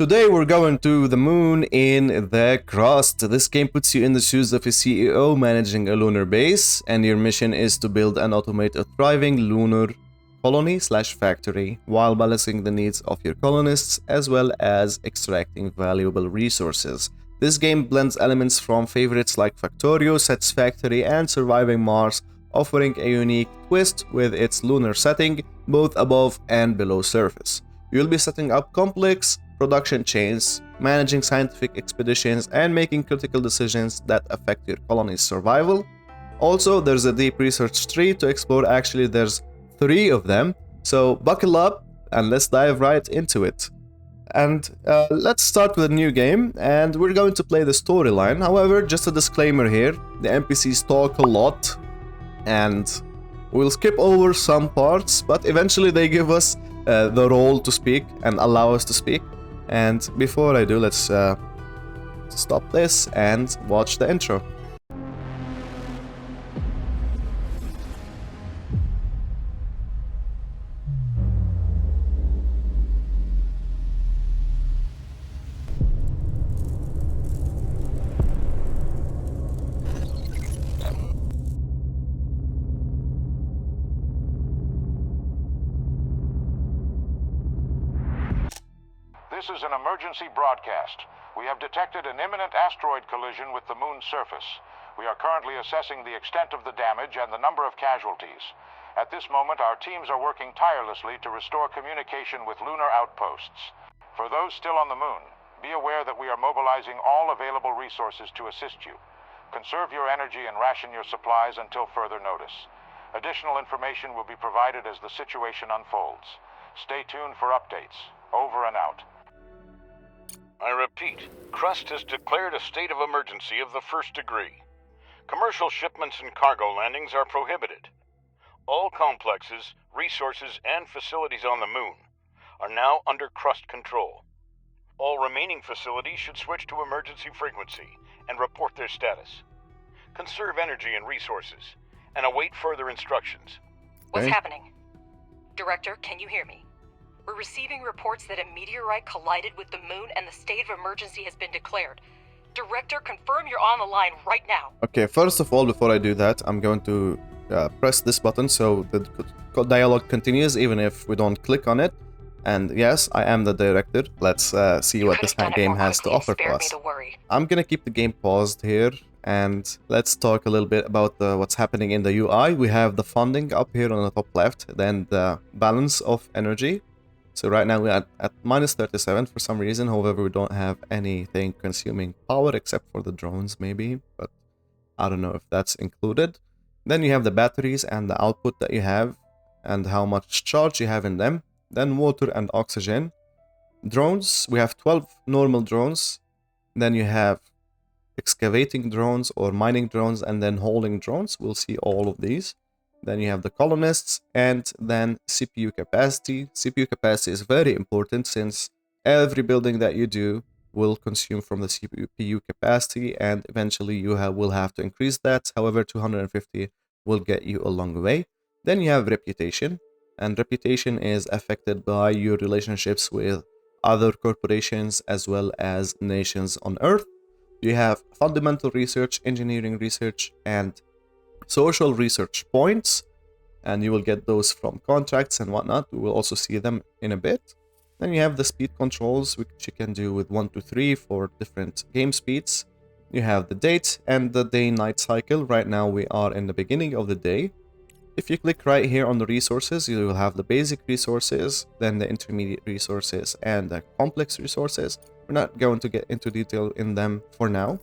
Today we're going to the moon in the Crust. This game puts you in the shoes of a CEO managing a lunar base, and your mission is to build and automate a thriving lunar colony/factory while balancing the needs of your colonists as well as extracting valuable resources. This game blends elements from favorites like Factorio, Satisfactory, and Surviving Mars, offering a unique twist with its lunar setting, both above and below surface. You'll be setting up complex production chains, managing scientific expeditions, and making critical decisions that affect your colony's survival. Also, there's a deep research tree to explore. Actually, there's 3 of them. So buckle up and let's dive right into it. And let's start with a new game, and we're going to play the storyline. However, just a disclaimer here, the NPCs talk a lot, and we'll skip over some parts, but eventually they give us the role to speak and allow us to speak. And before I do, let's stop this and watch the intro. This is an emergency broadcast. We have detected an imminent asteroid collision with the moon's surface. We are currently assessing the extent of the damage and the number of casualties. At this moment, our teams are working tirelessly to restore communication with lunar outposts. For those still on the moon, be aware that we are mobilizing all available resources to assist you. Conserve your energy and ration your supplies until further notice. Additional information will be provided as the situation unfolds. Stay tuned for updates. Over and out. I repeat, Crust has declared a state of emergency of the first degree. Commercial shipments and cargo landings are prohibited. All complexes, resources, and facilities on the moon are now under Crust control. All remaining facilities should switch to emergency frequency and report their status. Conserve energy and resources, and await further instructions. What's happening? Director, can you hear me? We're receiving reports that a meteorite collided with the moon and the state of emergency has been declared. Director, confirm you're on the line right now. Okay, first of all, before I do that, I'm going to press this button so the dialogue continues even if we don't click on it. And yes, I am the director. Let's see what this game has to offer for us. I'm gonna keep the game paused here, and let's talk a little bit about what's happening in the UI. We have the funding up here on the top left, then the balance of energy. So right now we're at minus 37 for some reason. However, we don't have anything consuming power except for the drones maybe, but I don't know if that's included. Then you have the batteries and the output that you have and how much charge you have in them. Then water and oxygen. Drones, we have 12 normal drones. Then you have excavating drones or mining drones, and then hauling drones. We'll see all of these. Then you have the colonists, and then CPU capacity. CPU capacity is very important since every building that you do will consume from the CPU capacity, and eventually you will have to increase that. However, 250 will get you a long way. Then you have reputation, and reputation is affected by your relationships with other corporations as well as nations on Earth. You have fundamental research, engineering research, and social research points, and you will get those from contracts and whatnot. We will also see them in a bit. Then you have the speed controls, which you can do with 1 to 3 for different game speeds. You have the date and the day-night cycle. Right now we are in the beginning of the day. If you click right here on the resources, you will have the basic resources, then the intermediate resources, and the complex resources. We're not going to get into detail in them for now.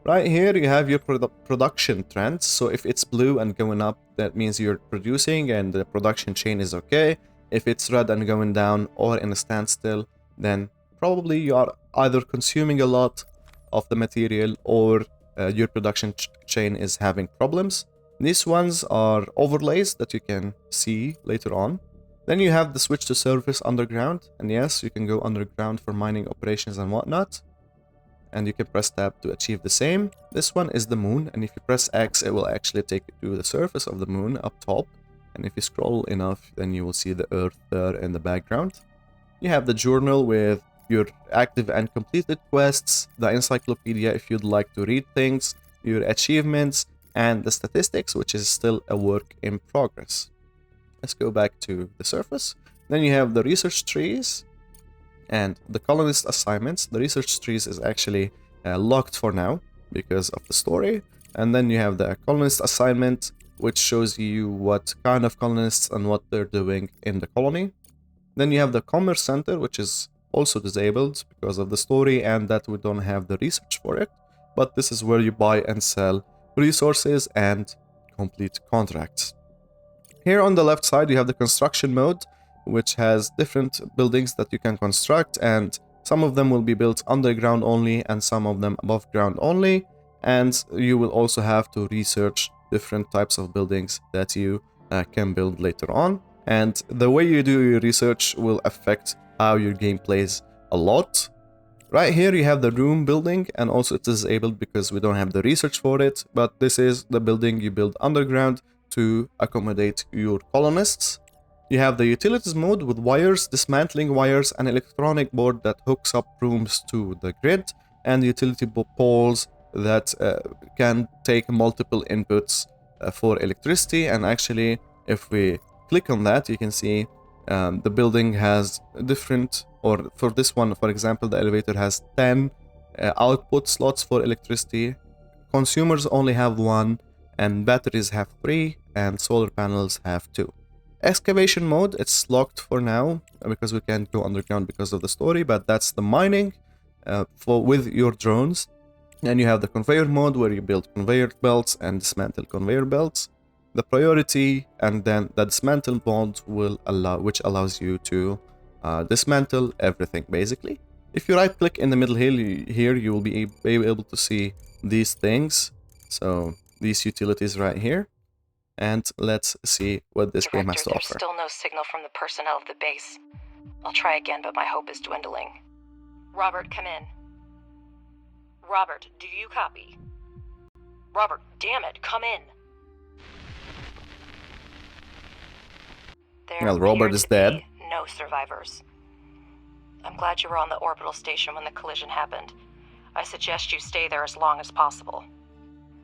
Right here you have your production trends. So if it's blue and going up, that means you're producing and the production chain is okay. If it's red and going down or in a standstill, then probably you are either consuming a lot of the material or your production chain is having problems. These ones are overlays that you can see later on. Then you have the switch to surface underground, and yes, you can go underground for mining operations and whatnot. And you can press tab to achieve the same. This one is the moon, and if you press X, it will actually take you to the surface of the moon up top. And if you scroll enough, then you will see the Earth there in the background. You have the journal with your active and completed quests, the encyclopedia if you'd like to read things, your achievements, and the statistics, which is still a work in progress. Let's go back to the surface. Then you have the research trees and the colonist assignments. The research trees is actually locked for now because of the story. And then you have the colonist assignment, which shows you what kind of colonists and what they're doing in the colony. Then you have the commerce center, which is also disabled because of the story and that we don't have the research for it. But this is where you buy and sell resources and complete contracts. Here on the left side, you have the construction mode, which has different buildings that you can construct, and some of them will be built underground only and some of them above ground only. And you will also have to research different types of buildings that you can build later on. And the way you do your research will affect how your game plays a lot. Right here you have the room building, and also it is disabled because we don't have the research for it, but this is the building you build underground to accommodate your colonists. You have the utilities mode with wires, dismantling wires, an electronic board that hooks up rooms to the grid, and utility poles that can take multiple inputs for electricity. And actually, if we click on that, you can see the building has different, or for this one, for example, the elevator has 10 output slots for electricity. Consumers only have 1, and batteries have 3, and solar panels have 2. Excavation mode, it's locked for now because we can't go underground because of the story, but that's the mining with your drones. And you have the conveyor mode where you build conveyor belts and dismantle conveyor belts. The priority and then the dismantle mode which allows you to dismantle everything basically. If you right click in the middle here, you will be able to see these things. So these utilities right here. And let's see what this game has to offer. There's still no signal from the personnel of the base. I'll try again, but my hope is dwindling. Robert, come in. Robert, do you copy? Robert, damn it, come in. Well, Robert is dead. No survivors. I'm glad you were on the orbital station when the collision happened. I suggest you stay there as long as possible.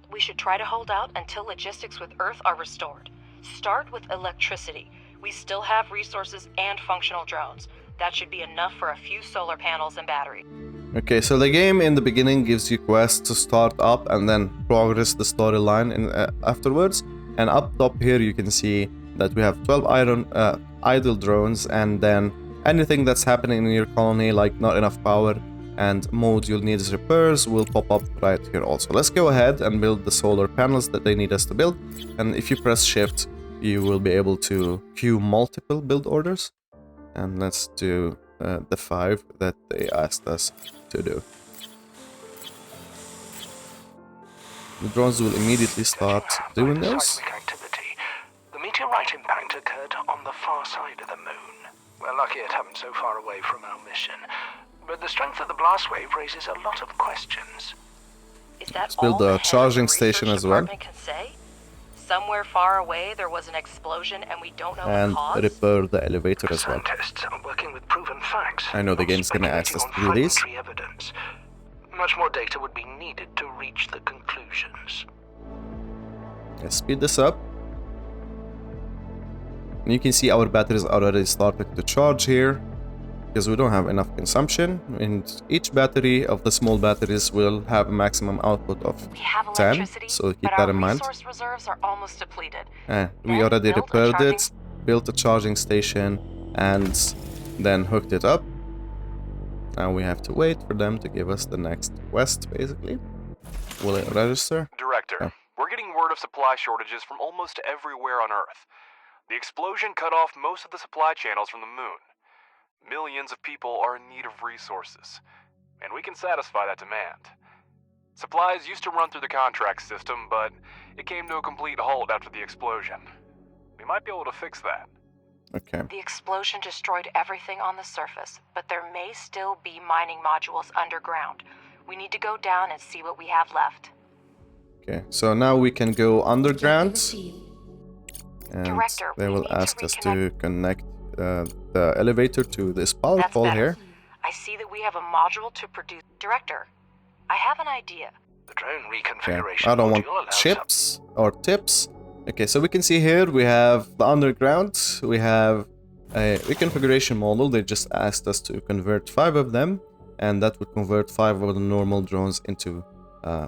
We should try to hold out until logistics with Earth are restored. Start with electricity. We still have resources and functional drones. That should be enough for a few solar panels and batteries. Okay, so the game in the beginning gives you quests to start up and then progress the storyline afterwards. And up top here you can see that we have 12 idle drones, and then anything that's happening in your colony, like not enough power and module needs repairs, will pop up right here also. Let's go ahead and build the solar panels that they need us to build. And if you press shift, you will be able to queue multiple build orders. And let's do the 5 that they asked us to do. The drones will immediately start doing those. The meteorite impact occurred on the far side of the moon. We're lucky it happened so far away from our mission. But the strength of the blast wave raises a lot of questions. Is that Let's build a charging station as well. Can say? Somewhere far away there was an explosion and we don't know and the cause? repair the elevator as well. Scientists are working with proven facts. I know the game's gonna ask us to do these. Evidence. Much more data would be needed to reach the conclusions. Let's speed this up. And you can see our batteries already started to charge here because we don't have enough consumption, and each battery of the small batteries will have a maximum output of 10, so keep that in mind. Resource reserves are almost depleted. We already repaired it, built a charging station, and then hooked it up. Now we have to wait for them to give us the next quest, basically. Will it register? Director, we're getting word of supply shortages from almost everywhere on Earth. The explosion cut off most of the supply channels from the moon. Millions of people are in need of resources, and we can satisfy that demand. Supplies used to run through the contract system, but it came to a complete halt after the explosion. We might be able to fix that. Okay. The explosion destroyed everything on the surface, but there may still be mining modules underground. We need to go down and see what we have left. Okay, so now we can go underground. And Director, they will ask us to connect the elevator to this power pole here. I see that we have a module to produce. Director, I have an idea. The drone Okay, reconfiguration I don't want module allows chips or tips. Okay, so we can see here we have the underground, we have a reconfiguration model. They just asked us to convert 5 of them, and that would convert 5 of the normal drones into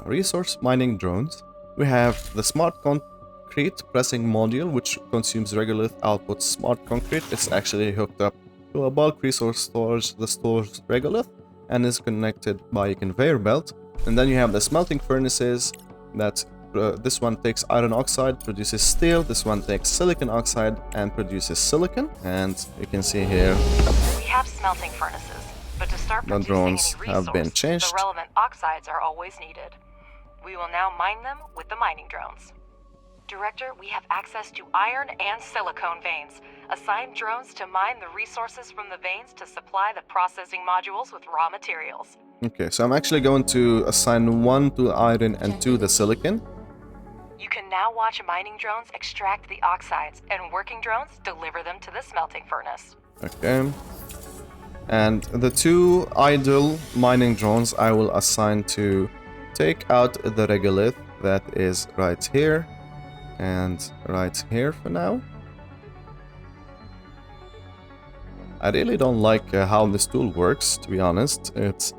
resource mining drones. We have the smart concrete pressing module, which consumes regolith outputs smart concrete. It's actually hooked up to a bulk resource storage that stores regolith and is connected by a conveyor belt. And then you have the smelting furnaces that this one takes iron oxide, produces steel. This one takes silicon oxide and produces silicon. And you can see here We have smelting furnaces, but to start the producing drones any have been resource, changed. the relevant oxides are always needed. We will now mine them with the mining drones. Director, we have access to iron and silicone veins. Assign drones to mine the resources from the veins to supply the processing modules with raw materials. Okay, so I'm actually going to assign 1 to iron and 2 the silicon. You can now watch mining drones extract the oxides, and working drones deliver them to the smelting furnace. Okay. And the 2 idle mining drones I will assign to take out the regolith that is right here and right here for now. I really don't like how this tool works, to be honest. It's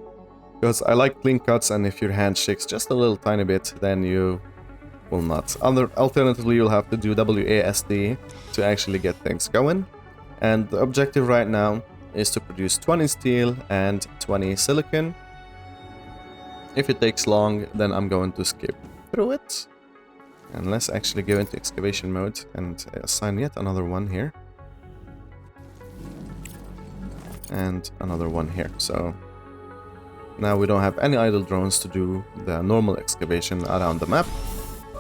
because I like clean cuts, and if your hand shakes just a little tiny bit, then you will not. Alternatively, you'll have to do WASD to actually get things going. And the objective right now is to produce 20 steel and 20 silicon. If it takes long, then I'm going to skip through it. And let's actually go into excavation mode and assign yet another one here. And another one here. So now we don't have any idle drones to do the normal excavation around the map.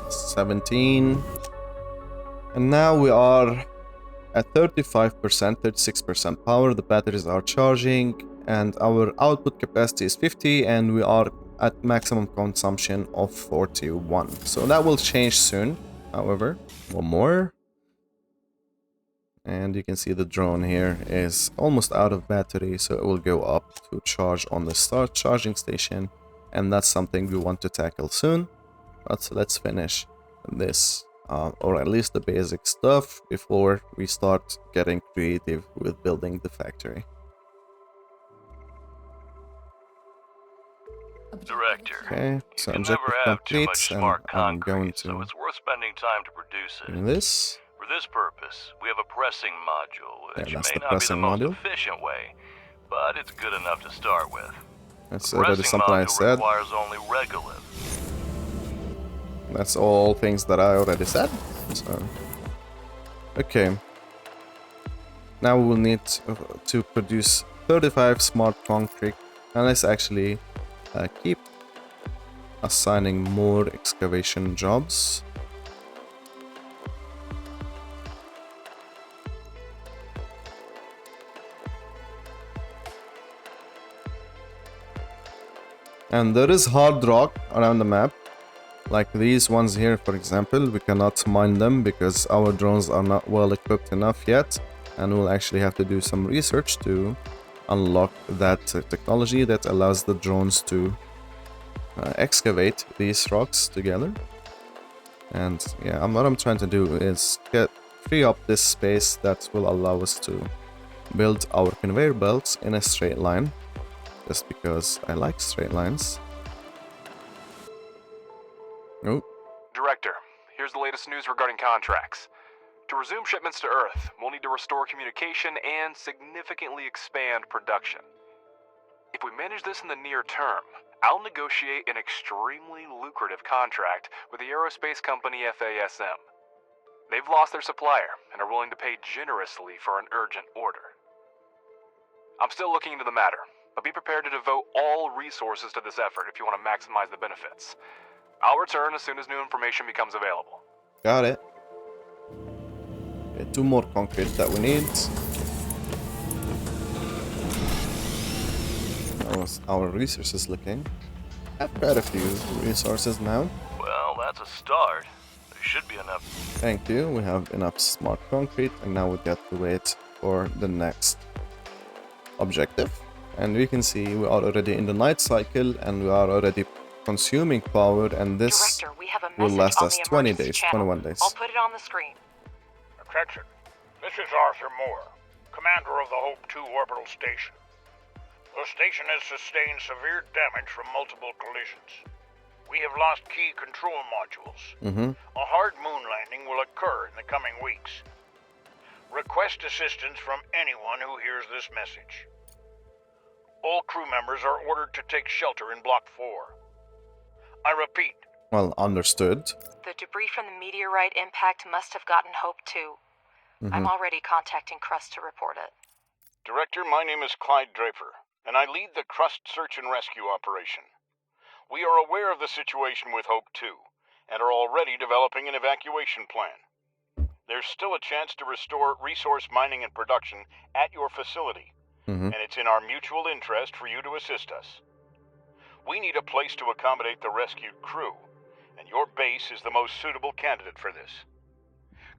17. And now we are at 35%, 36% power. The batteries are charging and our output capacity is 50 and we are at maximum consumption of 41. So that will change soon. However, one more. And you can see the drone here is almost out of battery, so it will go up to charge on the start charging station, and that's something we want to tackle soon. But let's finish this, or at least the basic stuff, before we start getting creative with building the factory. Director, Okay, so you can objective never have too complete, much and smart I'm going concrete, so to it's worth spending time to produce do it. this. For this purpose, we have a pressing module, which that's may the not be the pressing most module. efficient way, but it's good enough to start with. That's The already pressing something I module said. requires only regolith. That's all things that I already said. So, okay. Now we will need to produce 35 smart concrete, and let's actually keep assigning more excavation jobs. And there is hard rock around the map. Like these ones here, for example, we cannot mine them because our drones are not well equipped enough yet, and we'll actually have to do some research to unlock that technology that allows the drones to excavate these rocks together. And yeah, what I'm trying to do is free up this space that will allow us to build our conveyor belts in a straight line, just because I like straight lines. Oh. Director, here's the latest news regarding contracts. To resume shipments to Earth, we'll need to restore communication and significantly expand production. If we manage this in the near term, I'll negotiate an extremely lucrative contract with the aerospace company FASM. They've lost their supplier and are willing to pay generously for an urgent order. I'm still looking into the matter, but be prepared to devote all resources to this effort if you want to maximize the benefits. I'll return as soon as new information becomes available. Got it. Okay, 2 more concrete that we need. How's our resources looking? I've got a few resources now. Well, that's a start. There should be enough. Thank you. We have enough smart concrete, and now we got to wait for the next objective. and we can see we are already in the night cycle and we are already consuming power, and this Director, we have a will message last on us the 20 emergency days, channel. 21 days. I'll put it on the screen. Attention. This is Arthur Moore, commander of the Hope 2 orbital station. The station has sustained severe damage from multiple collisions. We have lost key control modules. A hard moon landing will occur in the coming weeks. Request assistance from anyone who hears this message. All crew members are ordered to take shelter in Block 4. I repeat. Well, understood. The debris from the meteorite impact must have gotten Hope 2. I'm already contacting Crust to report it. Director, my name is Clyde Draper, and I lead the Crust search and rescue operation. We are aware of the situation with Hope 2, and are already developing an evacuation plan. There's still a chance to restore resource mining and production at your facility, and it's in our mutual interest for you to assist us. We need a place to accommodate the rescued crew, and your base is the most suitable candidate for this.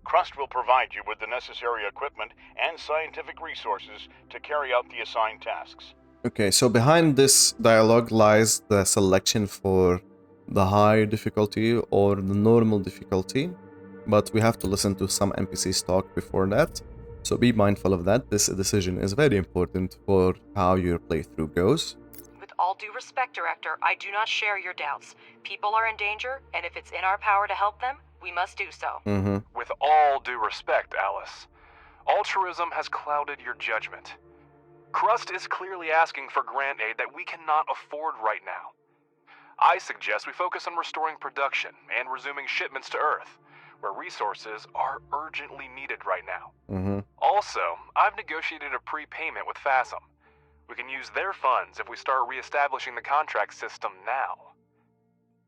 Crust will provide you with the necessary equipment and scientific resources to carry out the assigned tasks. Okay, so behind this dialogue lies the selection for the high difficulty or the normal difficulty, but we have to listen to some NPCs talk before that, so be mindful of that. This decision is very important for how your playthrough goes. With all due respect, Director, I do not share your doubts. People are in danger, and if it's in our power to help them, we must do so. With all due respect, Alice, altruism has clouded your judgment. Crust is clearly asking for grant aid that we cannot afford right now. I suggest we focus on restoring production and resuming shipments to Earth, where resources are urgently needed right now. Also, I've negotiated a prepayment with FASM. We can use their funds if we start reestablishing the contract system now.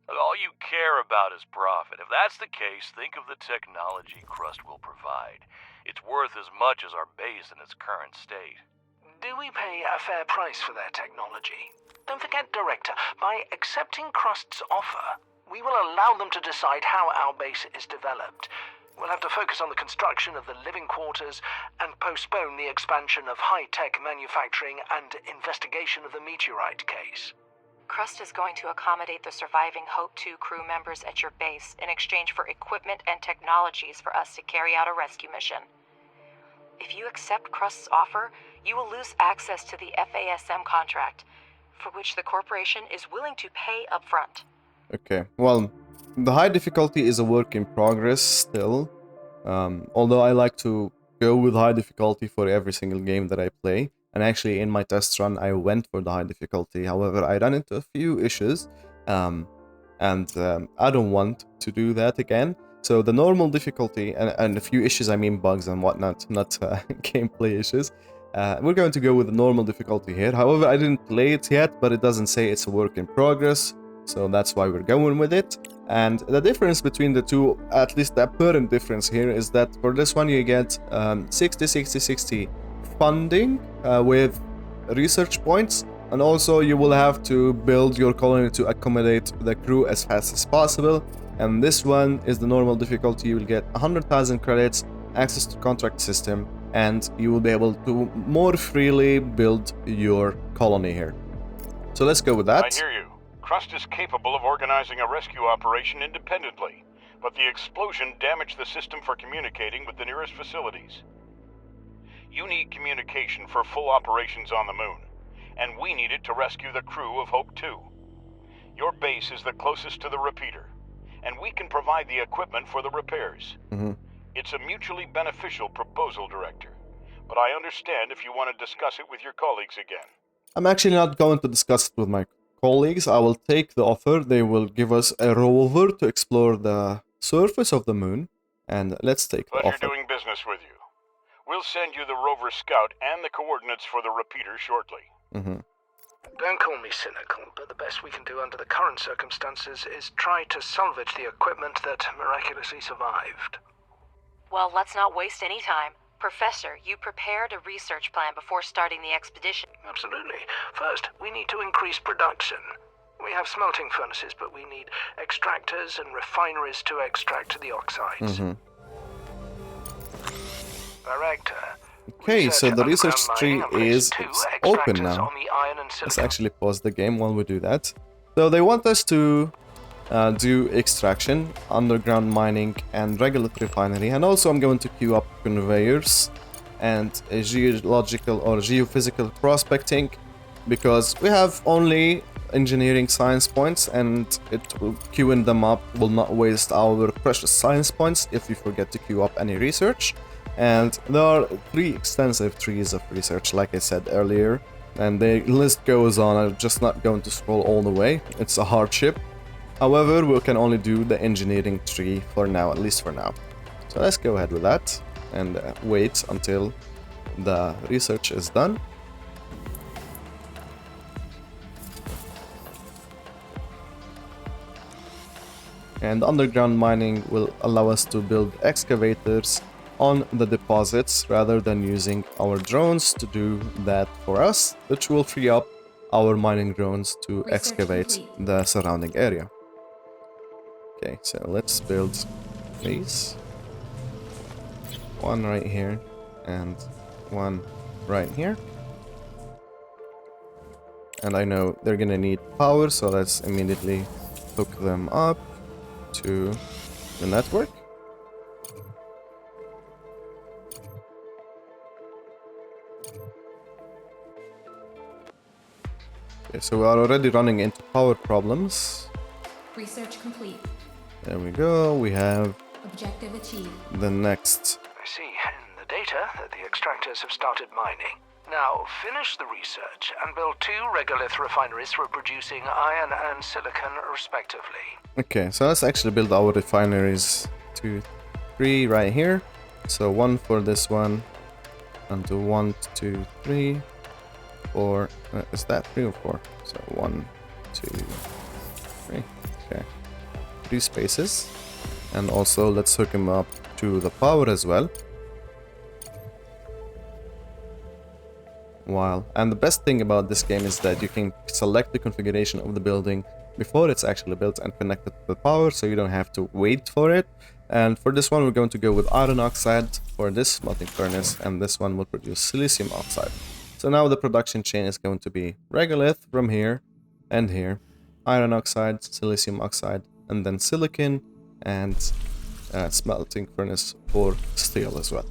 All you care about is profit. If that's the case, think of the technology Crust will provide. It's worth as much as our base in its current state. Do we pay a fair price for their technology? Don't forget, Director, by accepting Crust's offer, we will allow them to decide how our base is developed. We'll have to focus on the construction of the living quarters and postpone the expansion of high-tech manufacturing and investigation of the meteorite case. Crust is going to accommodate the surviving Hope 2 crew members at your base in exchange for equipment and technologies for us to carry out a rescue mission. If you accept Crust's offer, you will lose access to the FASM contract, for which the corporation is willing to pay upfront. Okay, well, the high difficulty is a work in progress still. Although I like to go with high difficulty for every single game that I play. And actually, in my test run, I went for the high difficulty. However, I ran into a few issues, and I don't want to do that again. So the normal difficulty, and a few issues, I mean bugs and whatnot, not gameplay issues. We're going to go with the normal difficulty here. However, I didn't play it yet, but it doesn't say it's a work in progress. So that's why we're going with it. And the difference between the two, at least the apparent difference here, is that for this one you get 60 funding with research points, and also you will have to build your colony to accommodate the crew as fast as possible. And this one is the normal difficulty. You will get 100,000 credits, access to contract system, and you will be able to more freely build your colony here. So let's go with that. I hear you. Crust is capable of organizing a rescue operation independently, but the explosion damaged the system for communicating with the nearest facilities. You need communication for full operations on the moon, and we need it to rescue the crew of Hope 2. Your base is the closest to the repeater, and we can provide the equipment for the repairs. It's a mutually beneficial proposal, Director, but I understand if you want to discuss it with your colleagues again. I'm actually not going to discuss it with my colleagues. I will take the offer. They will give us a rover to explore the surface of the moon, and let's take the Pleasure offer. doing business with you. We'll send you the Rover Scout and the coordinates for the repeater shortly. Don't call me cynical, but the best we can do under the current circumstances is try to salvage the equipment that miraculously survived. Well, let's not waste any time. Professor, you prepared a research plan before starting the expedition. Absolutely. First, we need to increase production. We have smelting furnaces, but we need extractors and refineries to extract the oxides. Mm-hmm. Director, Okay, so the research tree is open now. On the iron and Let's silicon. actually pause the game while we do that. So they want us to do extraction, underground mining, and regolith refinery. And also I'm going to queue up conveyors and a geological or geophysical prospecting, because we have only engineering science points, and queuing them up will not waste our precious science points if we forget to queue up any research. And there are 3 extensive trees of research, like I said earlier, and the list goes on. I'm just not going to scroll all the way. It's a hardship. However, we can only do the engineering tree for now, at least for now. So let's go ahead with that and wait until the research is done. And underground mining will allow us to build excavators on the deposits rather than using our drones to do that for us, which will free up our mining drones to excavate the surrounding area. Okay, so let's build these. One right here and one right here. And I know they're gonna need power, so let's immediately hook them up to the network. Okay, so we are already running into power problems. Research complete. There we go, we have Objective achieved. the next. I see in the data that the extractors have started mining. Now, finish the research and build 2 regolith refineries for producing iron and silicon, respectively. Okay, so let's actually build our refineries. 2, 3 right here. So 1 for this one, and do 1, 2, 3, 4. Is that 3 or 4? So 1, 2, 3. Okay, 3 spaces. And also let's hook him up to the power as well. Wow, and the best thing about this game is that you can select the configuration of the building before it's actually built and connect it to the power, so you don't have to wait for it. And for this one, we're going to go with iron oxide for this smelting furnace, and this one will produce silicium oxide. So now the production chain is going to be regolith from here and here, iron oxide, silicium oxide, and then silicon, and smelting furnace for steel as well.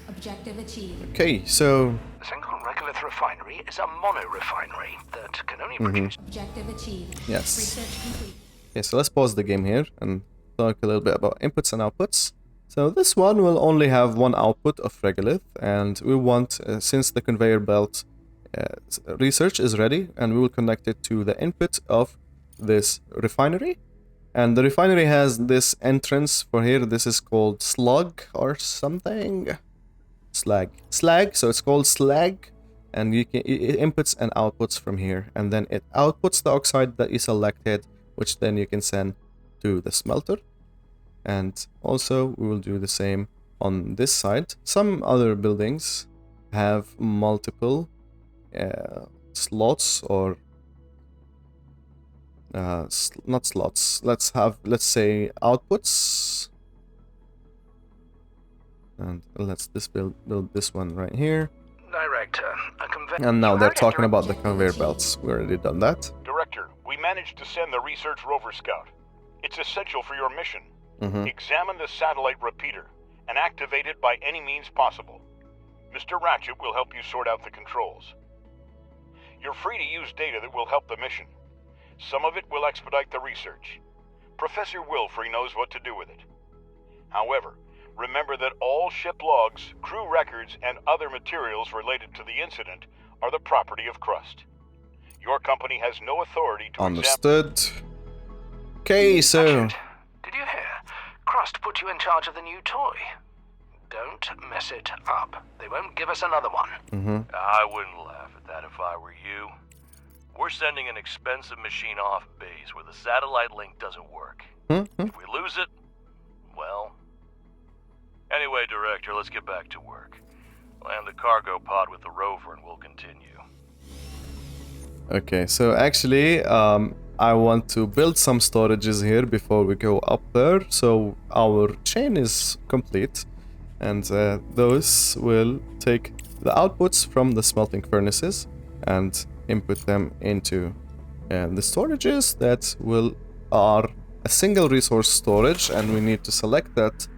Objective achieved. Okay, so A single regolith refinery is a mono-refinery that can only produce... Objective achieved. yes. Research complete. Okay, so let's pause the game here and talk a little bit about inputs and outputs. So this one will only have 1 output of regolith, and we want, since the conveyor belt research is ready, and we will connect it to the input of this refinery. And the refinery has this entrance for here. This is called slug or something. Slag. So it's called slag, and you can it inputs and outputs from here, and then it outputs the oxide that you selected, which then you can send to the smelter. And also we will do the same on this side. Some other buildings have multiple slots, or not slots. Let's say outputs. And let's build this one right here. Director, a conveyor... And now they're talking about the conveyor belts. We already done that. Director, we managed to send the research rover scout. It's essential for your mission. Examine the satellite repeater and activate it by any means possible. Mr. Ratchet will help you sort out the controls. You're free to use data that will help the mission. Some of it will expedite the research. Professor Wilfrey knows what to do with it. However, remember that all ship logs, crew records, and other materials related to the incident are the property of Crust. Your company has no authority to Understood. Okay, so... Ratchet, did you hear? Crust put you in charge of the new toy. Don't mess it up. They won't give us another one. I wouldn't laugh at that if I were you. We're sending an expensive machine off base where the satellite link doesn't work. If we lose it, well... Anyway, Director, let's get back to work. Land the cargo pod with the rover and we'll continue. Okay, so actually, I want to build some storages here before we go up there. So our chain is complete. and those will take the outputs from the smelting furnaces and input them into the storages that are a single resource storage, and we need to select that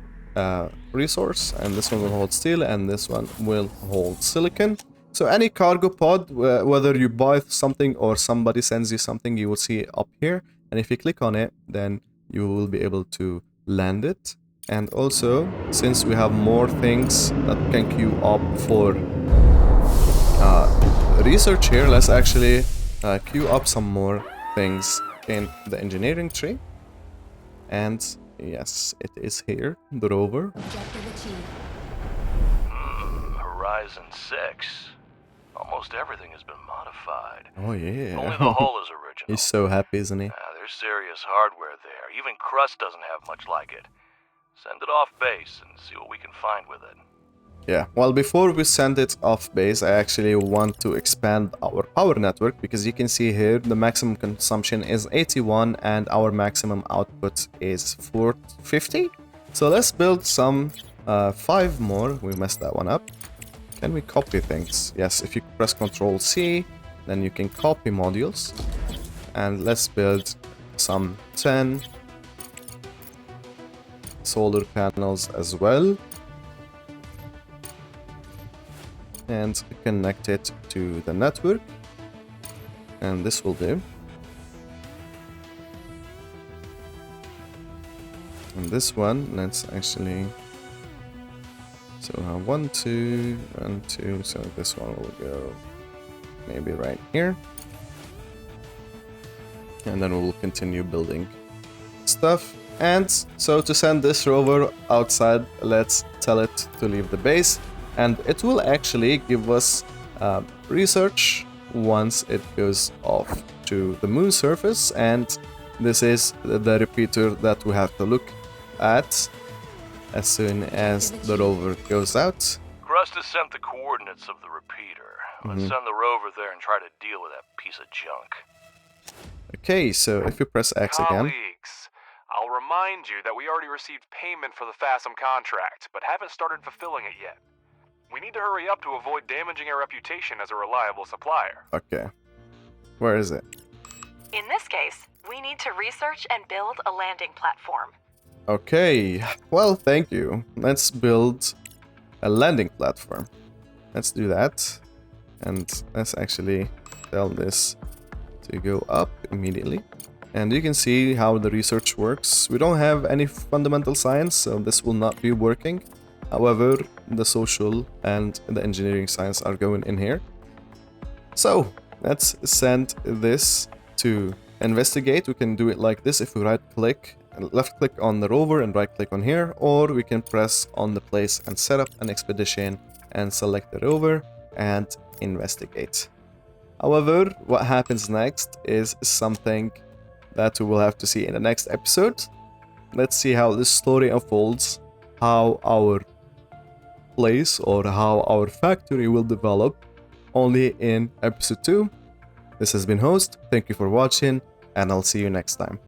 resource, and this one will hold steel and this one will hold silicon. So any cargo pod, whether you buy something or somebody sends you something, you will see it up here, and if you click on it, then you will be able to land it. And also, since we have more things that can queue up for research here, let's actually queue up some more things in the engineering tree. And yes, it is here, the rover. Objective achieved. Horizon 6. Almost everything has been modified. Oh yeah. Only the hull is original. He's so happy, isn't he? There's serious hardware there. Even Crust doesn't have much like it. Send it off base and see what we can find with it. Yeah, well, before we send it off base, I actually want to expand our power network, because you can see here the maximum consumption is 81 and our maximum output is 450. So let's build some 5 more. We messed that one up. Can we copy things? Yes, if you press Ctrl C, then you can copy modules. And let's build some 10 solar panels as well. And connect it to the network, and this will do. And this one, let's actually, so 1 2 and 2, so this one will go maybe right here, and then we will continue building stuff. And so to send this rover outside, let's tell it to leave the base, and it will actually give us research once it goes off to the moon surface. And this is the repeater that we have to look at as soon as the rover goes out. Crust has sent the coordinates of the repeater. Let's send the rover there and try to deal with that piece of junk. Okay, so if you press X again. Colleagues, I'll remind you that we already received payment for the FASM contract, but haven't started fulfilling it yet. We need to hurry up to avoid damaging our reputation as a reliable supplier. Okay, where is it? In this case, we need to research and build a landing platform. Okay, well, thank you. Let's build a landing platform. Let's do that. And let's actually tell this to go up immediately. And you can see how the research works. We don't have any fundamental science, so this will not be working. However, the social and the engineering science are going in here. So let's send this to investigate. We can do it like this if we right click, left click on the rover and right click on here, or we can press on the place and set up an expedition and select the rover and investigate. However, what happens next is something that we will have to see in the next episode. Let's see how this story unfolds, how our place or how our factory will develop only in episode 2. This has been Host. Thank you for watching, and I'll see you next time.